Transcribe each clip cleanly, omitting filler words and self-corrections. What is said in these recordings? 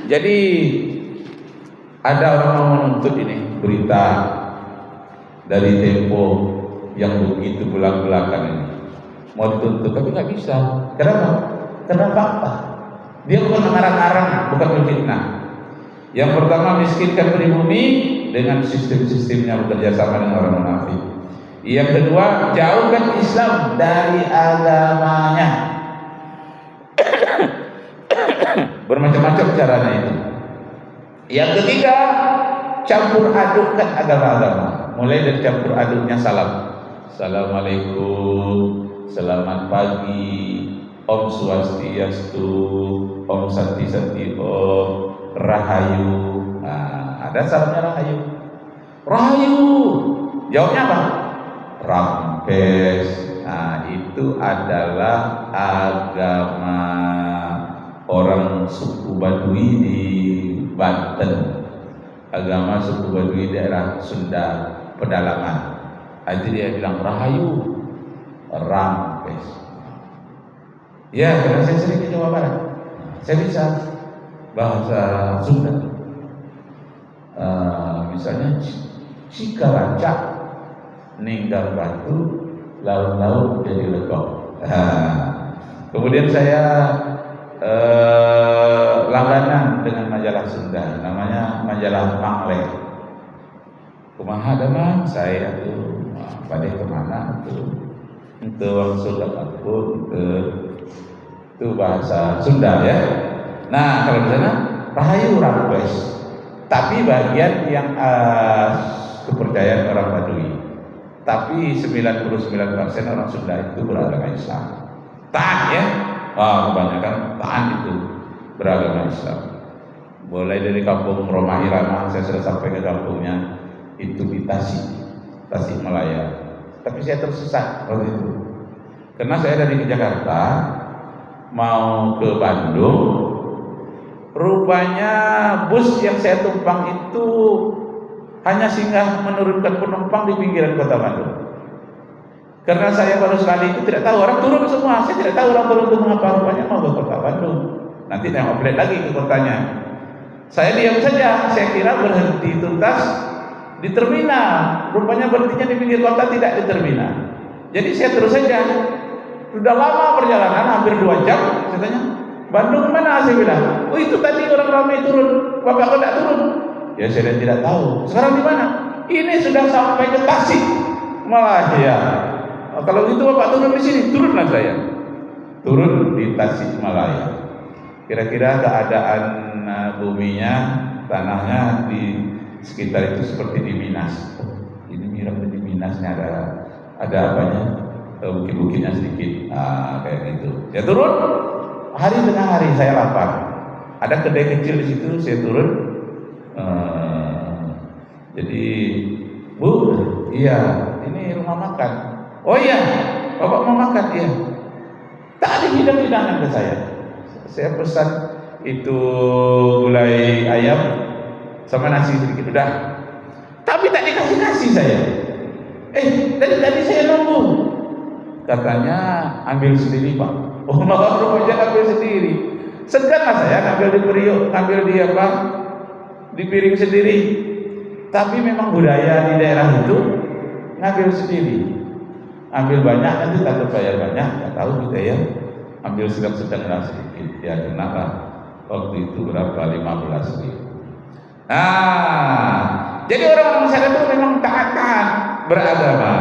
Jadi ada orang mau menuntut ini berita dari Tempo yang begitu belak-belakan ini, mau dituntut tapi nggak bisa. Kenapa? Karena fakta. Dia bukan mengarang-arang, bukan menfitnah. Yang pertama, miskinkan pribumi dengan sistem-sistemnya bekerja sama dengan orang munafik. Yang kedua, jauhkan Islam dari agamanya. Bermacam-macam caranya itu. Yang ketiga, campur adukkan agama-agama. Mulai dari campur aduknya salam. Assalamualaikum, selamat pagi, Om Swastiastu, Om Santi Santi Om, Rahayu. Nah, ada salamnya Rahayu. Rahayu. Jawabnya apa? Rampes. Nah, itu adalah agama orang suku Baduy di Banten. Agama suku Baduy daerah Sunda pedalaman. Itu dia bilang Rahayu, Rampes. Ya, karena saya sering ke Jawa Barat, saya bisa bahasa Sunda. Misalnya Cikarancak, ninggal batu, laut-laut jadi legok. Kemudian saya langganan dengan majalah Sunda, namanya majalah Manglek. Kumaha damang saya tuh, pada kemana tuh? Itu orang Sunda takut, itu bahasa Sunda ya. Nah, kalau di sana Rahayu Rampes, tapi bagian yang kepercayaan orang Baduy. Tapi 99% orang Sunda itu beragama Islam. Taat ya, kebanyakan taat itu beragama Islam. Mulai dari kampung Roma Irama, saya sudah sampai ke kampungnya itu di Tasik Malaya. Tapi saya tersesat waktu itu, karena saya dari Jakarta mau ke Bandung. Rupanya bus yang saya tumpang itu hanya singgah menurunkan penumpang di pinggiran kota Bandung. Karena saya baru sekali itu tidak tahu, orang turun semua. Saya tidak tahu orang turun itu mengapa, rupanya mau ke kota Bandung. Nanti saya update lagi ke kotanya. Saya diam saja, saya kira berhenti tuntas di terminal. Rupanya berhentinya di pinggir kota, tidak di terminal. Jadi saya terus saja. Sudah lama perjalanan, hampir 2 jam. Saya tanya, Bandung mana? Saya bilang, oh itu tadi orang ramai turun, bapak kok tidak turun? Ya saya tidak tahu. Sekarang di mana? Ini sudah sampai ke Tasik Malaya. Ya. Kalau gitu bapak turun di sini, turunlah saya. Turun di Tasik Malaya. Kira-kira keadaan buminya, tanahnya di sekitar itu seperti di Minas. Ini mirip di Minasnya ada apanya? Bukit-bukitnya sedikit, kayak gitu. Saya turun. Hari tengah hari saya lapar. Ada kedai kecil di situ, saya turun. Jadi, Bu, iya, ini rumah makan. Oh iya, bapak mau makan? Iya. Tak ada hidangan ke saya. Saya pesan itu gulai ayam sama nasi sedikit udah. Tapi tak dikasih saya. Tadi saya nunggu. Katanya ambil sendiri Pak. Oh, rupanya ambil sendiri. Seganlah saya ngambil di periuk, ngambil di apa? Di piring sendiri. Tapi memang budaya di daerah itu ngambil sendiri. Ambil banyak nanti takut bayar banyak, nggak tahu gitu ya. Ambil sedang-sedang sedikit. Ya kenapa? Waktu itu berapa? 15.000. Jadi orang-orang masyarakat itu memang taat beragama.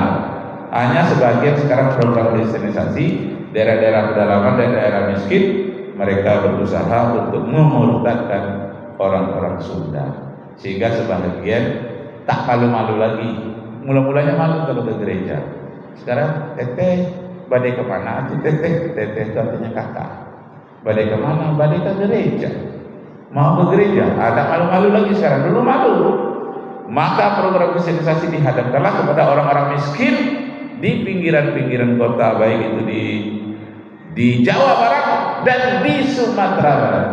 Hanya sebagian sekarang program kristenisasi daerah-daerah pedalaman dan daerah miskin, mereka berusaha untuk memurtadkan orang-orang Sunda, sehingga sebagian tak malu-malu lagi. Mula-mulanya malu kalau ke gereja. Sekarang teteh badai kemana? Teteh itu artinya kakak. Badai kemana? Badai ke gereja. Mau ke gereja? Ada malu-malu lagi sekarang. Dulu malu. Maka program kristenisasi dihadapkanlah kepada orang-orang miskin di pinggiran-pinggiran kota, baik itu di Jawa Barat dan di Sumatera Barat.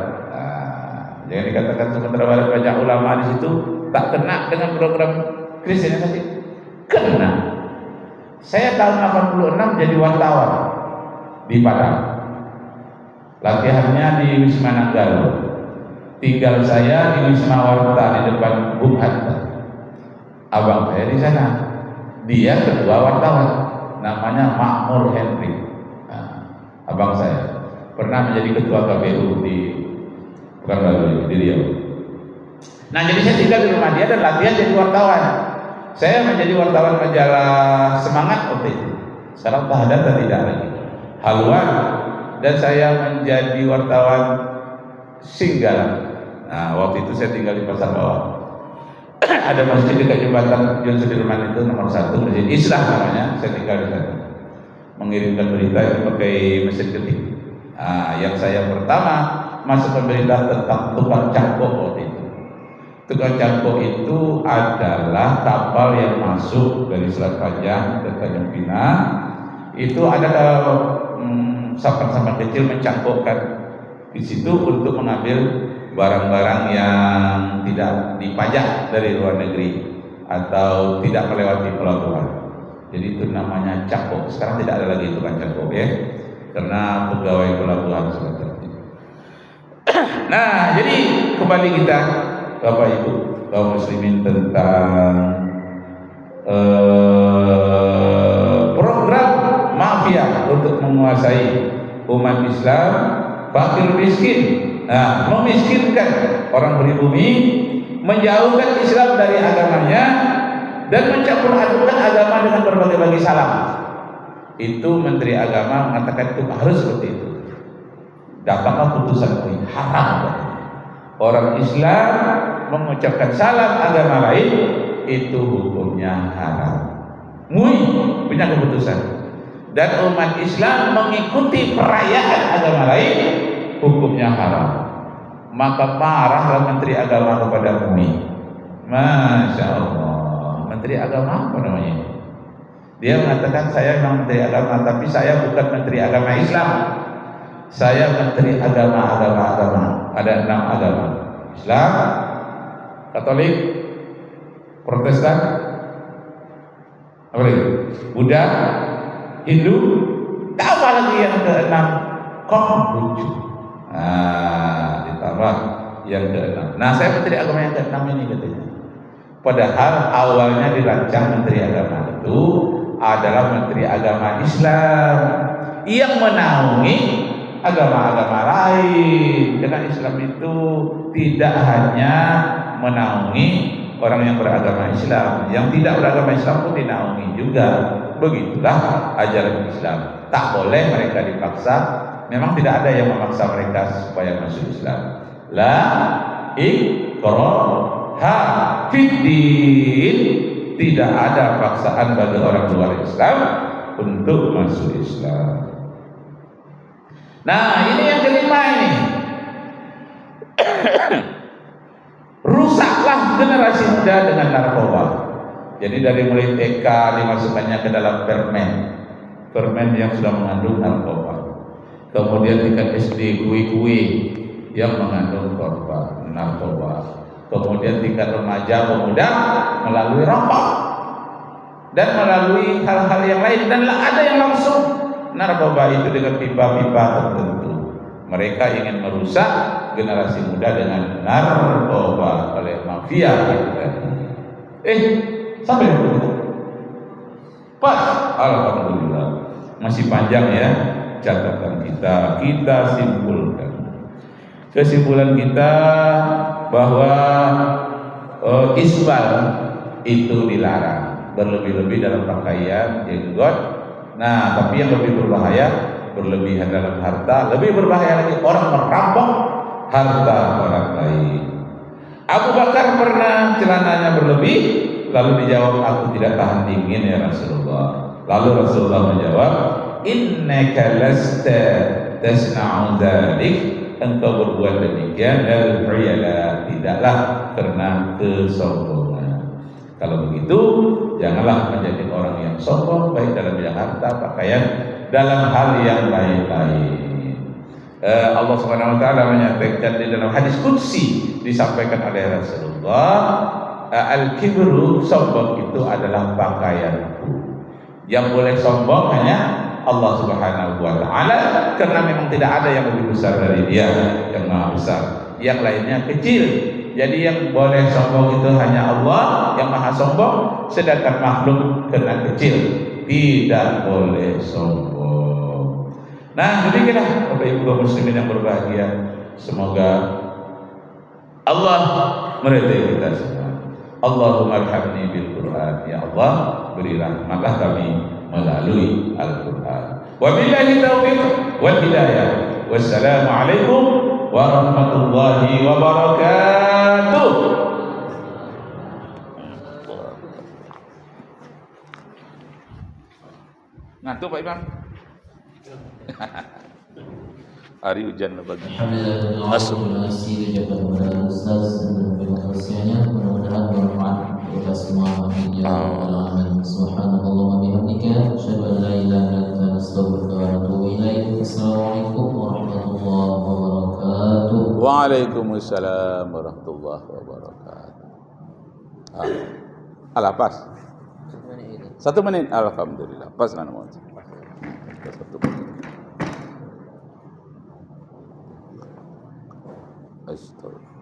Jangan dikatakan Sumatera Barat banyak ulama di situ tak kena dengan program kristenisasi. Kena. Saya tahun 86 jadi wartawan di Padang. Latihannya di Wisma Nanggala. tinggal saya di Wisma Warta di depan Bung Hatta. Abang saya di sana, dia ketua wartawan, namanya Makmur Henry. Nah, abang saya pernah menjadi ketua KPU di Pekanbaru di Riau. Nah, jadi saya tinggal di rumah dia dan latihan jadi wartawan. Saya menjadi wartawan majalah Semangat waktu itu. Sekarang tak ada dan tidak lagi. Haluan, dan saya menjadi wartawan Singgala. Nah, waktu itu saya tinggal di Pasar Bawah. Ada masjid dekat jembatan John Sudirman itu nomor 1, Masjid Islah namanya. Saya tinggal di sana. Mengirimkan berita itu pakai mesin ketik. Nah, yang saya pertama masuk berita tentang tukang cangkok waktu itu. Tukang cangkok itu adalah kapal yang masuk dari Selat Panjang ke Tanjung Pinang. Itu ada sampan-sampan kecil mencangkokkan di situ untuk mengambil barang-barang yang tidak dipajak dari luar negeri atau tidak melewati pelabuhan. Jadi itu namanya cangkok. Sekarang tidak ada lagi tukang cangkok ya, karena pegawai pelabuhan sudah tertib. Nah, jadi kembali kita Bapak Ibu kaum muslimin tentang program mafia untuk menguasai umat Islam, fakir miskin, nah, memiskinkan orang pribumi, menjauhkan Islam dari agamanya dan mencampur adukan agama dengan berbagai-bagai salah. Itu Menteri Agama mengatakan itu harus seperti itu. Dapatlah putusan ini haram. Orang Islam mengucapkan salam agama lain itu hukumnya haram. MUI punya keputusan. Dan umat Islam mengikuti perayaan agama lain hukumnya haram. Maka marahlah Menteri Agama kepada MUI. Masya Allah, Menteri Agama apa namanya? Dia mengatakan saya memang Menteri Agama, tapi saya bukan Menteri Agama Islam. Saya Menteri Agama. Ada 6 agama: Islam, Katolik, Protestan, apa lagi? Buddha, Hindu, tambah lagi yang ke-6 Konghucu. Nah, ditambah yang ke-6. Nah, saya Menteri Agama yang ke-6 ini katanya. Padahal awalnya dirancang Menteri Agama itu adalah Menteri Agama Islam yang menaungi agama-agama lain. Karena Islam itu tidak hanya menaungi orang yang beragama Islam, yang tidak beragama Islam pun dinaungi juga. Begitulah ajaran Islam. Tak boleh mereka dipaksa. Memang tidak ada yang memaksa mereka supaya masuk Islam. La ikraha fiddin. Tidak ada paksaan bagi orang luar Islam untuk masuk Islam. Nah, ini yang kelima ini. Rusaklah generasi muda dengan narkoba. Jadi dari mulai TK dimasukkannya ke dalam permen yang sudah mengandung narkoba. Kemudian tingkat SD kui-kui yang mengandung narkoba. Kemudian tingkat remaja pemuda melalui rokok dan melalui hal-hal yang lain, dan ada yang langsung narkoba itu dengan pipa-pipa tertentu. Mereka ingin merusak generasi muda dengan narkoba oleh mafia itu tadi. Sampai begitu. Pas, alhamdulillah. Masih panjang ya catatan kita. Kita simpulkan. Kesimpulan kita bahwa isbal itu dilarang, berlebih-lebih dalam pakaian, jenggot. Nah, tapi yang lebih berbahaya berlebihan dalam harta, lebih berbahaya lagi orang merampok harta orang lain. Abu Bakar pernah celananya berlebih, lalu dijawab, aku tidak tahan dingin ya Rasulullah. Lalu Rasulullah menjawab, innaka lasta tasna'u dzalik, engkau berbuat demikian dari riyala, tidaklah karena kesombongan. Kalau begitu, janganlah menjadi orang yang sombong baik dalam bidang harta, pakaian, dalam hal yang lain-lain. Allah Subhanahu wa taala menyatakan di dalam hadis qudsi disampaikan oleh Rasulullah, al-kibru, sombong itu adalah pakaianku. Yang boleh sombong hanya Allah Subhanahu wa taala, karena memang tidak ada yang lebih besar dari Dia yang Maha Besar. yang lainnya kecil. Jadi yang boleh sombong itu hanya Allah yang maha sombong, sedangkan makhluk kena kecil, tidak boleh sombong. Nah, demikianlah Bapak Ibu kaum muslimin yang berbahagia. Semoga Allah meridai kita semua. Allahumma arhamni bil Qur'an, ya Allah beri rahmatlah kami melalui Al-Qur'an. Wabillahi taufiq wal hidayah. Wassalamualaikum warahmatullahi wabarakatuh. Ngantuk Pak Imam? Hari hujan bagi. Masuk. Terima kasih ucapan kepada Ustaz dan terima mudah-mudahan bermanfaat untuk semua. Amin. Subhanallah bihamdika asyhadu an la ilaha illa anta astaghfiruka wa atubu ilaik. Assalamualaikum warahmatullahi wabarakatuh. Waalaikumsalam warahmatullahi wabarakatuh. Alah pas. 1 menit. Alhamdulillah. Pas kan mau. 1 menit. Astagfirullah.